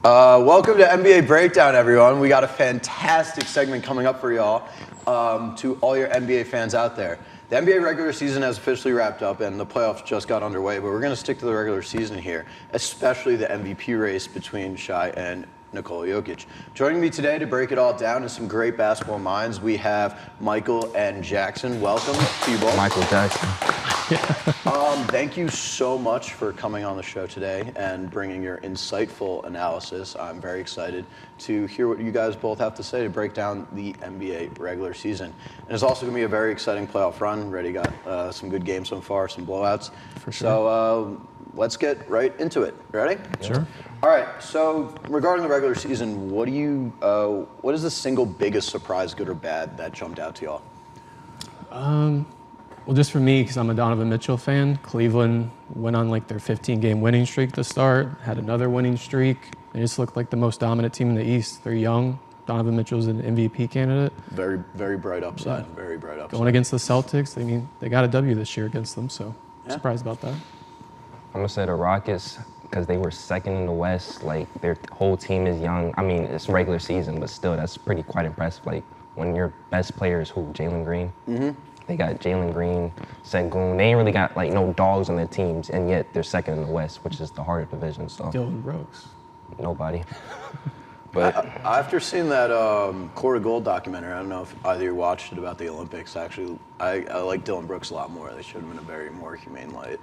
Welcome to NBA Breakdown, everyone. We got a fantastic segment coming up for y'all. To all your NBA fans out there. The NBA regular season has officially wrapped up and the playoffs just got underway, but we're going to stick to the regular season here, especially the MVP race between Shai and Nikola Jokic. Joining me today to break it all down is some great basketball minds. We have Michael and Jackson. Welcome to you both. Michael Jackson. Thank you so much for coming on the show today and bringing your insightful analysis. I'm very excited to hear what you guys both have to say to break down the NBA regular season. And it's also going to be a very exciting playoff run. Already got some good games so far, some blowouts. For sure. So let's get right into it. Ready? Sure. All right. So regarding the regular season, what is the single biggest surprise, good or bad, that jumped out to y'all? Well, just for me, because I'm a Donovan Mitchell fan, Cleveland went on like their 15-game winning streak to start, had another winning streak. They just looked like the most dominant team in the East. They're young. Donovan Mitchell's an MVP candidate. Very, very bright upside. Yeah. Very bright upside. Going against the Celtics, they got a W this year against them, so Yeah. surprised about that. I'm gonna say the Rockets because they were second in the West. Like their whole team is young. I mean, it's regular season, but still, that's quite impressive. Like when your best player is who? Jalen Green. Mm-hmm. They got Jalen Green, Sengun. They ain't really got like no dogs on their teams, and yet they're second in the West, which is the harder division. So Dylan Brooks. nobody. But After seeing that Corey Gold documentary, I don't know if either of you watched it about the Olympics. Actually, I like Dylan Brooks a lot more. They should have been a very more humane light,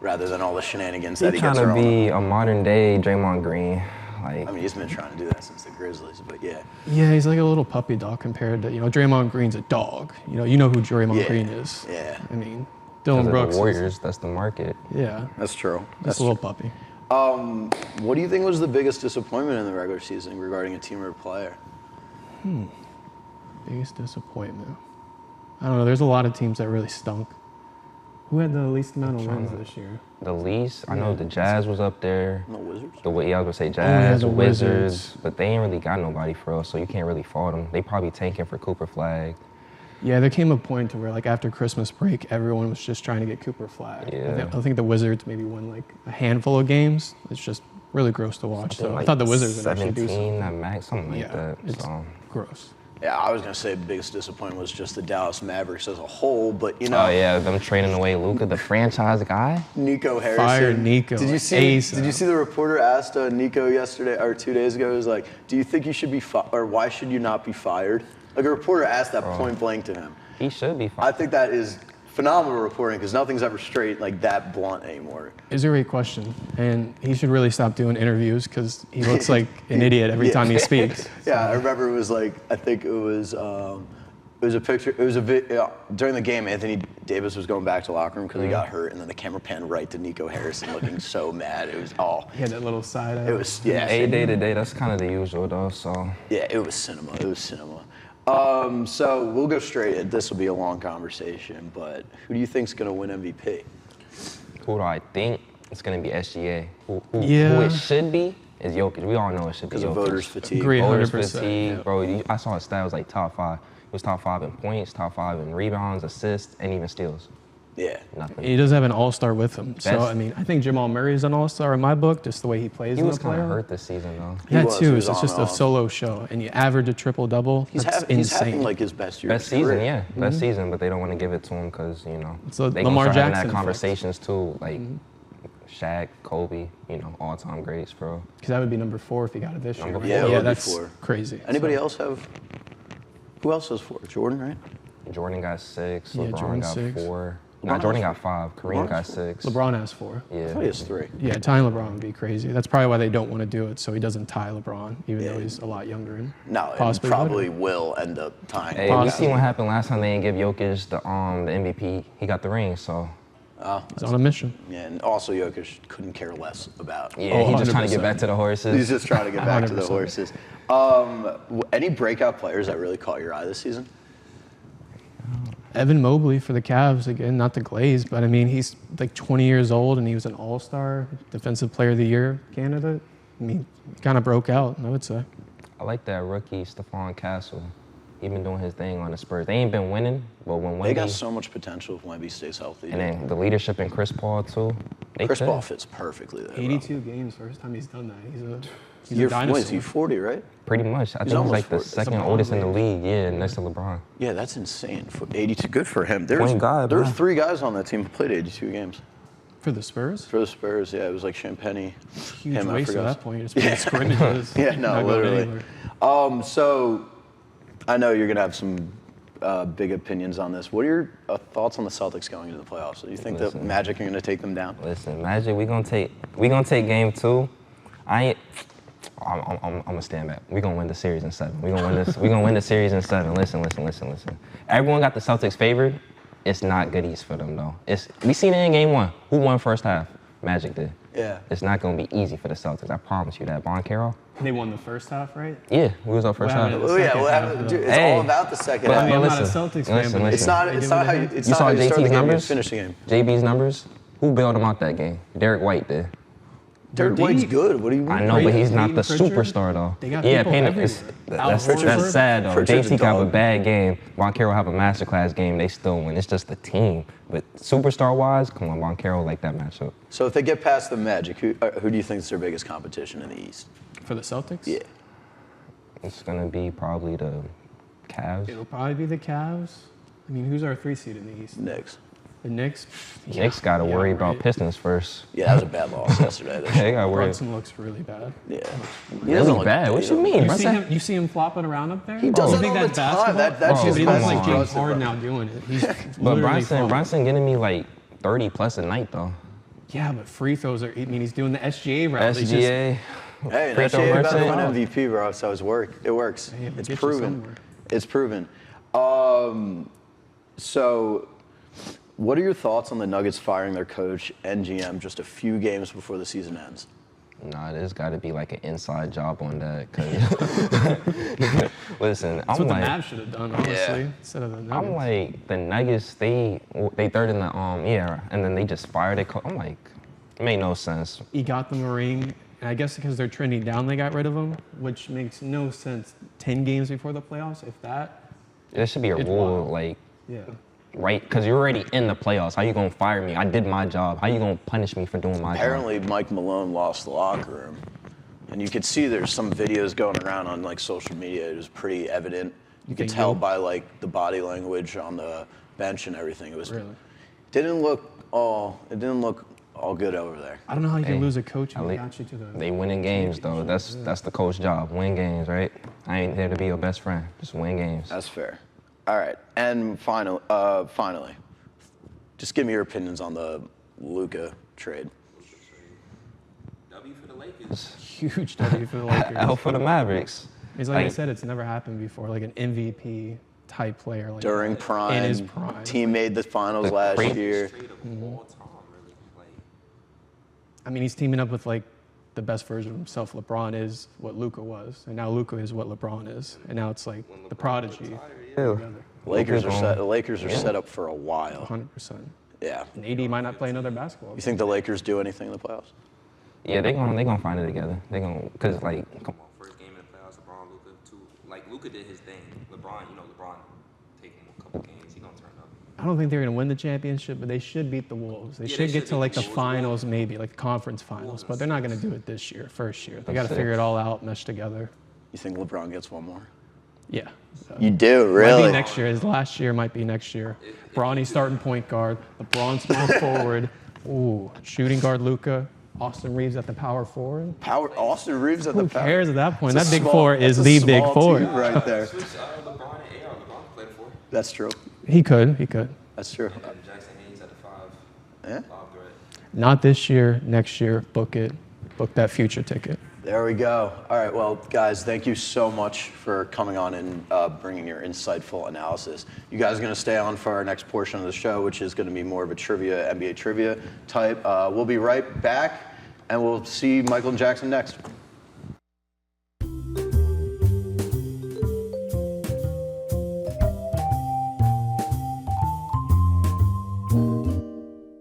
rather than all the shenanigans that he he's gets trying to thrown. be a modern day Draymond Green. Like, I mean, he's been trying to do that since the Grizzlies, but yeah. Yeah, he's like a little puppy dog compared to, Draymond Green's a dog. You know who Draymond Yeah. Green is. Yeah. I mean, because Dylan of Brooks the Warriors, that's the market. Yeah, That's true. just a little puppy. What do you think was the biggest disappointment in the regular season regarding a team or a player? Biggest disappointment. I don't know. There's a lot of teams that really stunk. Who had the least amount of wins this year? The least, I know the Jazz was up there. No Wizards? I was gonna say yeah, Jazz, the Wizards, Wizards. but they ain't really got nobody for us, so you can't really fault them. They probably tanking for Cooper Flag. Yeah, there came a point to where, like, after Christmas break, everyone was just trying to get Cooper Flag. Yeah. I think the Wizards maybe won, like, a handful of games. It's just really gross to watch. So I Like thought the Wizards would actually do 17 something. at max, something like Yeah, that. it's So. gross. Yeah, I was going to say the biggest disappointment was just the Dallas Mavericks as a whole, but Oh yeah, them trading away Luka, the franchise guy. Nico Harrison. Fire Nico. Did you see? ASAP. Did you see the reporter asked Nico yesterday or 2 days ago? He was like, "Do you think you should be or why should you not be fired?" Like a reporter asked that point blank to him. He should be I fine. think that is phenomenal reporting because nothing's ever straight like that blunt anymore. It's a great question. And he should really stop doing interviews because he looks like an idiot every Yeah. time he speaks. Yeah, I remember it was like I think it was a picture. It was during the game. Anthony Davis was going back to the locker room because he got hurt, and then the camera panned right to Nico Harrison looking so mad. It was all. He had that little side eye. It was yeah. Day to day, that's kind of the usual though. So Yeah, it was cinema. It was cinema. So we'll go straight. This will be a long conversation, but who do you think's going to win MVP? who do I think? It's gonna be SGA. Who Yeah. it should be is Jokic. We all know it should be Because Jokic. of voters' fatigue. Agree. Voters 100%, fatigue, yeah. bro. I saw his stat was like top 5. He was top 5 in points, top 5 in rebounds, assists, and even steals. Yeah. Nothing. He does have an all-star with him. So, Best- I mean, I think Jamal Murray is an all-star in my book, just the way he plays He in was the kind of playoff. hurt this season though. Yeah, was. too. He was It's just on a and off. solo show, and you average a triple-double. He's That's having insane. like his best year. Best of his season, career. yeah. Best season, but they don't want to give it to him because, It's a they Lamar gonna start having Jackson that effect. conversations too, like Shaq, Kobe, all-time greats, bro. Because that would be number 4 if he got it this year. Number right? four. Yeah, it would be that's 4. crazy. Anybody So, else have? Who else has 4? Jordan, right? Jordan got 6, Yeah, LeBron Jordan got 6. 4. LeBron Nah, Jordan has got 5. Kareem LeBron got has 6. LeBron has 4. I Yeah. thought he has 3. Yeah, tying LeBron would be crazy. That's probably why they don't want to do it, so he doesn't tie LeBron, even Yeah. though he's a lot younger. And No, it possibly probably would. will end up tying. Hey, we seen what happened last time they didn't give Jokic the MVP. He got the ring, so He's on a mission. Yeah, and also Jokic couldn't care less about. yeah, he's just trying to get 100%. back to the horses. He's just trying to get back to the 100%. horses. Any breakout players that really caught your eye this season? Evan Mobley for the Cavs, again, not the Glaze, but I mean, he's like 20 years old and he was an all-star defensive player of the year candidate. I mean, he kind of broke out, I would say. I like that rookie, Stephon Castle. He been doing his thing on the Spurs. They ain't been winning, but when They Wemby, got so much potential if Wemby stays healthy. and then the leadership in Chris Paul too. They Chris could. Paul fits perfectly there. bro. 82 games, first time he's done that. He's a You're, dinosaur. what is he, 40, right? Pretty much. I think he's almost like the 40. second LeBron oldest in the age. league. Yeah, next to LeBron. Yeah, that's insane. For 82, good for him. There's Point guard, there's man. 3 guys on that team who played 82 games. For the Spurs? For the Spurs, yeah, it was like Champagny. Huge him, I waste at forgot. that point. You're just playing scrimmages. Yeah, no, not going literally. anywhere. So I know you're going to have some big opinions on this. What are your thoughts on the Celtics going into the playoffs? Do you think the Listen. Magic are going to take them down? Listen, Magic, we gonna take game 2. I'm gonna stand back. We gonna win the series in 7. We gonna win this. We gonna win the series in 7. Listen. Everyone got the Celtics favored. It's not good East for them though. We seen it in game 1. Who won first half? Magic did. Yeah. It's not gonna be easy for the Celtics. I promise you that. Bon Carroll. They won the first half, right? Yeah, we was our first What half. happened? Oh yeah, second well, half, dude, though. it's Hey. all about the second But- half. I mean, I'm not a listen, Celtics fan, listen, but It's not. they It's did not what how they you. did. It's You not saw how you start the JT's game. You numbers? finish the game. JB's numbers. Who bailed him out that game? Derek White did. Derek deep. White's good. What do you mean? I know, but he's not the Payton Pritchard? superstar though. They got yeah, people Payton, everywhere. that's Al Horford? sad though. Pritchard's a JT have a dog. bad game. Bon Carroll have a masterclass game. They still win. It's just the team. But superstar wise, come on, Bon Carroll like that matchup. So if they get past the Magic, who do you think is their biggest competition in the East? For the Celtics? Yeah. It's gonna be probably the Cavs. It'll probably be the Cavs. I mean, who's our 3 seed in the East? Knicks. The Knicks? Knicks gotta Yeah, worry right. about Pistons first. Yeah, that was a bad loss yesterday. They gotta worry. Brunson looks really bad. Yeah. Really bad. What you mean? You see him flopping around up there? He does you that think all the that's time. basketball? That's Bro, just But he come looks on. like James Brunson, Harden bro. now doing it. He's But literally flopping. Bronson getting me like 30 plus a night though. Yeah, but free throws are. I mean, he's doing the SGA route. He's just- SGA. Hey, Free that's throw about to merchant. win MVP, bro. So it works. Yeah, but It's get you proven. somewhere. It's proven. So, what are your thoughts on the Nuggets firing their coach and GM just a few games before the season ends? Nah, there's got to be like an inside job on that. Cause listen, That's I'm what like, the Mavs should have done, honestly, instead of the Nuggets. I'm like the Nuggets. They third in the and then they just fired it. I'm like, it made no sense. He got them a ring, and I guess because they're trending down, they got rid of him, which makes no sense. 10 games before the playoffs, if that. There should be a It's rule wild. like Yeah. right, because you're already in the playoffs. How you gonna fire me? I did my job. How you gonna punish me for doing my job? Apparently, Mike Malone lost the locker room, and you could see there's some videos going around on like social media. It was pretty evident. You could think tell so? by like the body language on the bench and everything. It was Really? didn't look all good over there. I don't know how you can Hey, lose a coach who at got you to the. They winning games though. That's the coach job. Win games, right? I ain't there to be your best friend. Just win games. That's fair. All right, and finally, just give me your opinions on the Luka trade. W for the Lakers. Huge W for the Lakers. L for the Mavericks. It's like I Like- said, it's never happened before. Like an MVP type player, like During prime, in his prime. team made the finals The last craziest year. I mean, he's teaming up with like the best version of himself. LeBron is what Luka was, and now Luka is what LeBron is, and now it's like the prodigy. Lakers are Luka's set. on. The Lakers are set up for a while. 100%. Yeah. And AD might not play another basketball. You think the Lakers do anything in the playoffs? Yeah, they gonna find it together. They gonna cause like come on. First game in the playoffs, LeBron, Luka, too. Like Luka did his thing. LeBron, LeBron taking a couple games, he gonna turn up. I don't think they're going to win the championship, but they should beat the Wolves. They Yeah, should they get should to beat like the the Wolves. finals, maybe like conference finals, but they're not going to do it this year, first year. They got to That's figure it. it all out, mesh together. You think LeBron gets one more? Yeah. You do, Might really? be next year. His last year might be next year. Bronny starting point guard. LeBron small forward. Ooh, shooting guard Luca. Austin Reeves at the power forward. Power. Austin Reeves at Who the power. cares at that point? It's a That big small- four is that's a the big small four. team right there. Switch LeBron and AR. LeBron played four. That's true. He could. He could. That's true. And Jackson Hayes at the five. Yeah. Five threat. Not this year. Next year. Book it. Book that future ticket. There we go. All right, well, guys, thank you so much for coming on and bringing your insightful analysis. You guys are going to stay on for our next portion of the show, which is going to be more of a trivia, NBA trivia type. We'll be right back, and we'll see Michael and Jackson next.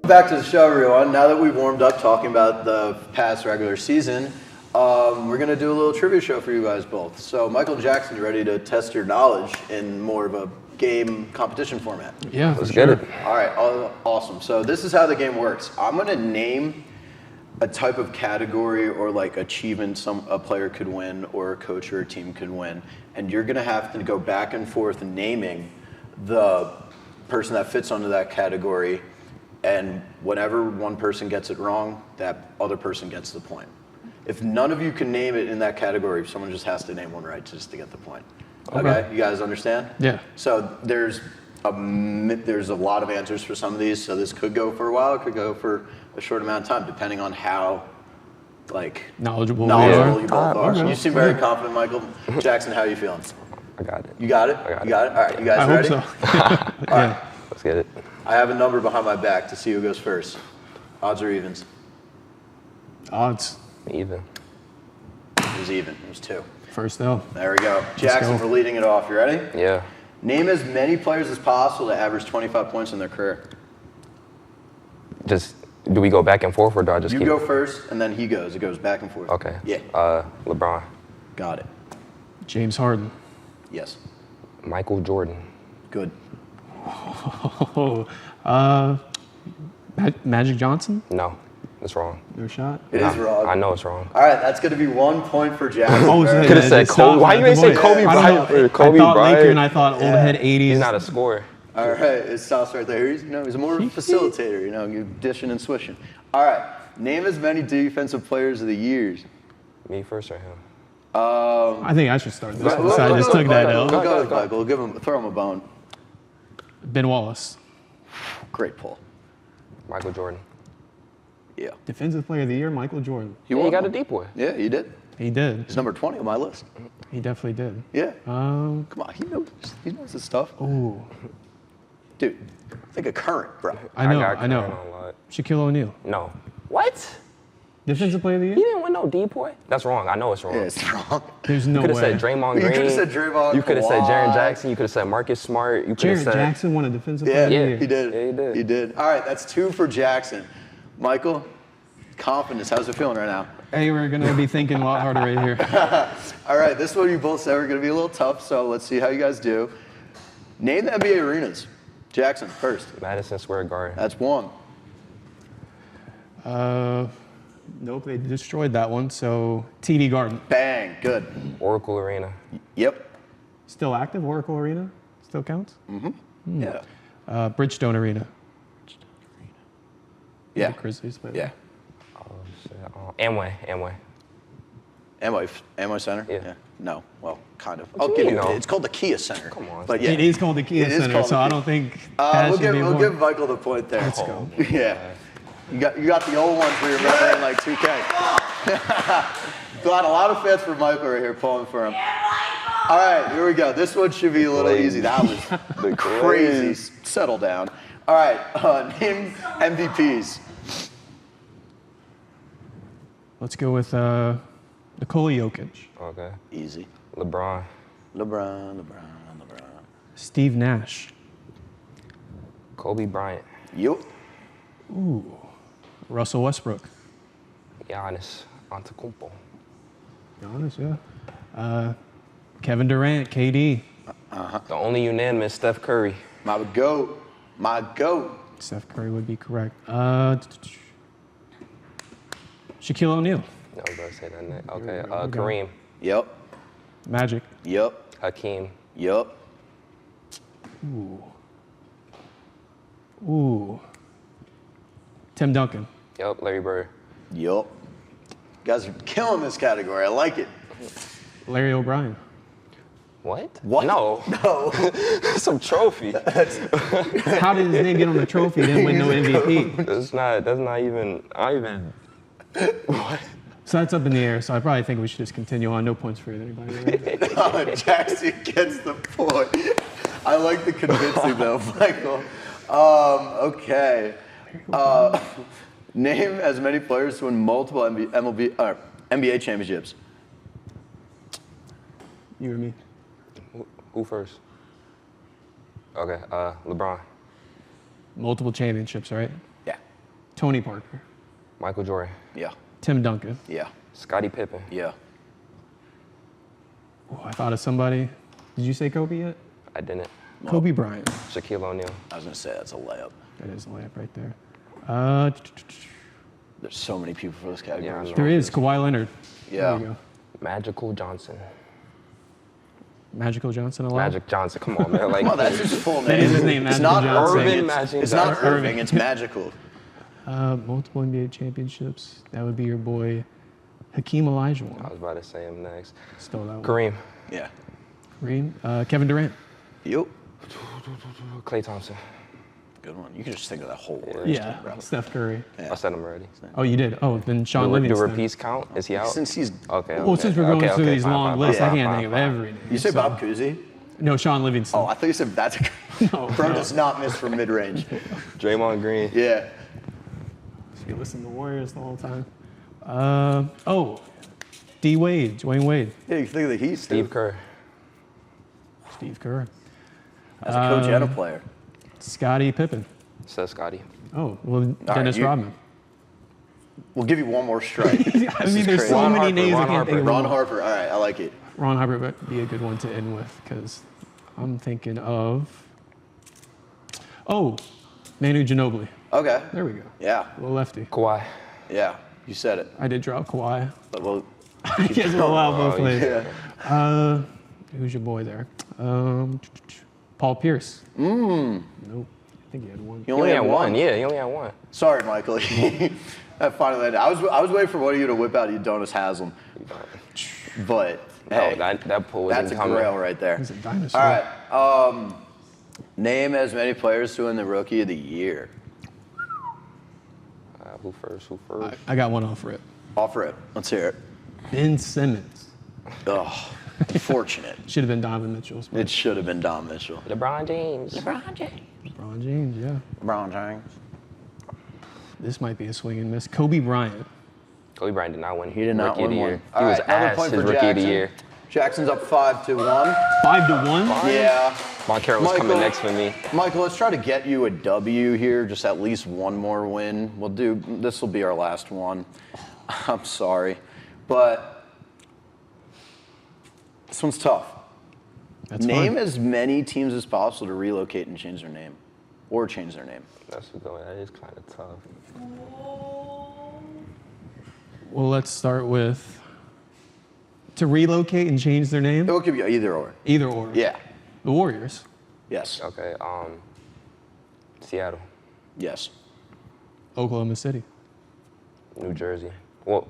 Back to the show, everyone. Now that we've warmed up talking about the past regular season, We're gonna do a little trivia show for you guys both. So, Michael Jackson, you ready to test your knowledge in more of a game competition format? Yeah, Let's for get sure. it. All right, awesome. So this is how the game works. I'm gonna name a type of category or like achievement a player could win or a coach or a team could win, and you're gonna have to go back and forth naming the person that fits under that category, and whenever one person gets it wrong, that other person gets the point. If none of you can name it in that category, someone just has to name one right just to get the point. Okay, you guys understand? Yeah. So there's a lot of answers for some of these, so this could go for a while, it could go for a short amount of time, depending on how Knowledgeable knowledgeable we you are. both are. Okay. You seem very confident, Michael. Jackson, how are you feeling? I got it. You got it? I got You it. got it? All right, you guys I ready? hope so. Yeah. Let's get it. I have a number behind my back to see who goes first. Odds or evens? Odds. Even. It was even. It was 2. First L. There we go. Jackson, go. we're leading it off. You ready? Yeah. Name as many players as possible to average 25 points in their career. Just, do we go back and forth or do I just You keep go first, and then he goes. It goes back and forth. Okay. Yeah. LeBron. Got it. James Harden. Yes. Michael Jordan. Good. Oh, Magic Johnson. No, that's wrong. No shot. It is wrong. I know it's wrong. All right, that's going to be 1 point for Jackson. Oh, Very Could've said Kobe. Why you ain't say Kobe Bryant for Kobe I thought Bryant? Laker and I thought old head 80s. He's not a scorer. All right, it stops right there. He's more of a facilitator, you dishing and swishing. All right, name as many defensive players of the years. Me first or him? I think I should start this Go, one. So I just took that Go, L. go, Michael. Throw him a bone. Ben Wallace. Great pull. Michael Jordan. Yeah. Defensive Player of the Year, Michael Jordan. Yeah, won he got a one. deep boy. Yeah, he did. He did. He's number 20 on my list. He definitely did. Yeah. Um. Come on, he knows his stuff. Ooh. Dude, think of current, bro. I know. got I know. Curran on a lot. Shaquille O'Neal. No. What? Defensive Player of the He Year. didn't win no deep boy. That's wrong. I know it's wrong. Yeah, it's wrong. There's no You could way. have said Draymond You Green. could have said Draymond. You could have said Jaren Kawhi. Jackson. You could have said Marcus Smart. You could have Jared said. Jackson won a Defensive Yeah, Player of the Yeah, Year. he did. Yeah, he did. He did. All right, that's 2 for Jackson. Michael, confidence. How's it feeling right now? Hey, we're gonna be thinking a lot harder right here. All right, this one you both said were going to be a little tough, so let's see how you guys do. Name the NBA arenas. Jackson, first. Madison Square Garden. That's 1. Nope, they destroyed that one. So TD Garden. Bang, good. Oracle Arena. Yep. Still active. Oracle Arena. Still counts. Yeah. Bridgestone Arena. Yeah. The Grizzlies. But Yeah. Oh, shit. Amway. Amway Center? Yeah. No, well, kind of. What I'll you give mean, you. no? It's called the Kia Center. Come on. But yeah. It is called the Kia It is Center, called so the I Kia. don't think that We'll should give be we'll important. give Michael the point there. Let's go. Yeah. You got the old ones where you're remembering like 2K. Got a lot of fans for Michael right here pulling for him. All right, here we go. This one should be a little Glaze. easy. That was The crazy. Glaze. Settle down. All right, name MVPs. Let's go with Nikola Jokic, Okay. Easy. LeBron. LeBron. Steve Nash, Kobe Bryant. Yup. Russell Westbrook. Giannis Antetokounmpo. Giannis, yeah. Kevin Durant, KD. The only unanimous Steph Curry. My goat. Steph Curry would be correct. Shaquille O'Neal, No, I was about to say that next. Okay. Here we go. Kareem. Yep. Magic. Hakeem. Yup. Ooh. Tim Duncan. Yep. Larry Bird. Yup. You guys are killing this category. I like it. Larry O'Brien. What? What? No. No. Some trophy. How did his name get on the trophy? He didn't win no MVP. That's not even. I even. So that's up in the air. So I probably think we should just continue on. No points for anybody. Right? Jackson gets the point. I like the convincing though, Michael. Okay. Name as many players to win multiple NBA championships. You or me? Who first? Okay. LeBron. Multiple championships, right? Yeah. Tony Parker. Michael Jordan. Yeah. Tim Duncan. Yeah. Scottie Pippen. Yeah. Oh, I thought of somebody. Did you say Kobe yet? I didn't. Kobe Bryant. Shaquille O'Neal. I was gonna say that's a layup. That is a layup right there. There's so many people for this category. Yeah, I know. There is Kawhi Leonard. Yeah. There you go. Magical Johnson. Magical Johnson allowed? Magic Johnson. Come on, man. Like, Well, that's his full name. That is his name, It's Magical not Johnson. Irving. Irvin It's, Magic it's not Johnson. Irving. It's magical. Multiple NBA championships. That would be your boy Hakeem I Olajuwon. was about to say him next. Stole that one. Kareem. Yeah. Kareem. Kevin Durant. Yup. Klay Thompson. Good one. You can just think of that whole word. Yeah. Steph Curry. I said him already. Oh, you did? Oh, then Sean Do Livingston. repeats count? Is he out? Since he's. Okay. Well, since we're going through these long lists, I fine, can't fine, think of fine. every name. You say so- Bob Cousy? No, Sean Livingston. Oh, I thought you said that's a. No, Bro no. does not miss from mid range. Draymond Green. Yeah. You listen to Warriors the whole time. D Wade, Dwayne Wade, Yeah, you think of the Heat, Steve Kerr. Steve Kerr, As a coach and a player. Scottie Pippen. Says Scotty. Oh, well, Dennis you- Rodman. We'll give you one more strike. I mean, is there's crazy. so Ron many Harper, names I Ron can't think of. Ron Harper. All right, I like it. Ron Harper would be a good one to end with because I'm thinking of. Oh, Manu Ginobili. Okay. There we go. Yeah. Little lefty. Kawhi. Yeah. You said it. I did drop Kawhi. But we'll. I guess we'll allow both Oh, ways. Yeah. Who's your boy there? Paul Pierce. Nope. I think he had one. You He only only had had one. Yeah, he only had one. Sorry, Michael. That finally ended. I was waiting for one of you to whip out Udonis Haslam. But hey, That pull that's wasn't a coming. grail right there. He's a dinosaur. All right. Name as many players to win the Rookie of the Year. Who first? I got one off rip. Offer it. Let's hear it. Ben Simmons. Oh, fortunate. Should have been Donovan Mitchell's. It should have been Don Mitchell. LeBron James. LeBron James, yeah. LeBron James. This might be a swing and miss. Kobe Bryant. Kobe Bryant did not win. He did not Rookie of win the one. Year. All He was right, another ass point his for Rookie of the Jackson. Year. Jackson's up 5-1. 5-1. Yeah. Montero's coming next for me. Michael, let's try to get you a W here, just at least one more win. This will be our last one. I'm sorry. But this one's tough. That's Name fine. as many teams as possible to relocate and change their name. Or change their name. That's going. That is kind of tough. Well, let's start with to relocate and change their name. It will give you either or. Either or. Yeah. The Warriors. Yes. Okay. Seattle, Yes. Oklahoma City. New Jersey. Well,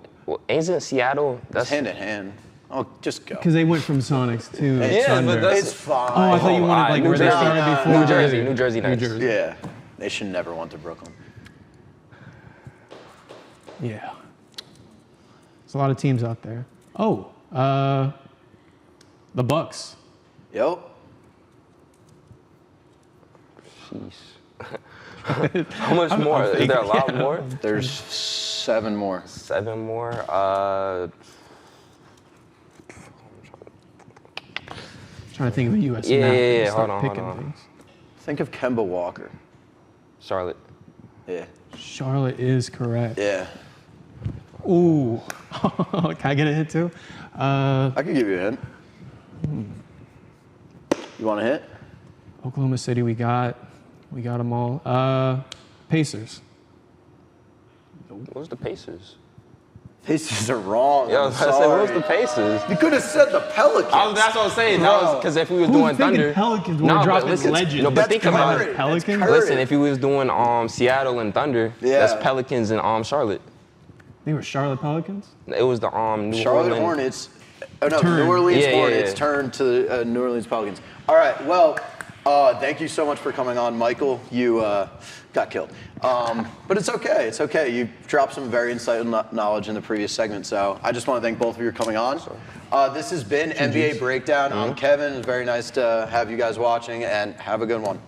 isn't Seattle? That's hand in hand. Oh, just go. Because they went from Sonics to Yeah, Thunder. but that's- It's fine. Oh, I thought you wanted like New where they Jersey. started before. New Jersey. New Jersey New next. Jersey. Yeah. They should never went to Brooklyn. Yeah. There's a lot of teams out there. Oh, the Bucks. Yep. Jeez. How much more? Is there a lot more? There's 7 more. 7 more. Trying to think of a U.S. Yeah, map. yeah, yeah. Start Hold picking on. things. Think of Kemba Walker. Charlotte. Yeah. Charlotte is correct. Yeah. Ooh. Can I get a hint too? I could give you a hint. You want a hint? Oklahoma City, we got them all. Pacers. What was the Pacers? Pacers are wrong. Yeah, I I'm was gonna say, what was sorry. the Pacers? You could have said the Pelicans. That's what I'm saying. That was because if we was Who's doing thinking Thunder, Pelicans? We're Nah, but dropping listen, legends. No, but That's think about current. it. Pelicans? That's current. Listen, if you was doing Seattle and Thunder, Yeah. that's Pelicans and Charlotte. They were Charlotte Pelicans? It was the New Charlotte Orleans. Hornets. Oh no, Turn. New Orleans Yeah, yeah, Hornets yeah. turned to New Orleans Pelicans. All right. Well, thank you so much for coming on, Michael. You got killed, but it's okay. It's okay. You dropped some very insightful knowledge in the previous segment, so I just want to thank both of you for coming on. This has been NBA Breakdown. I'm Kevin. It's very nice to have you guys watching, and have a good one.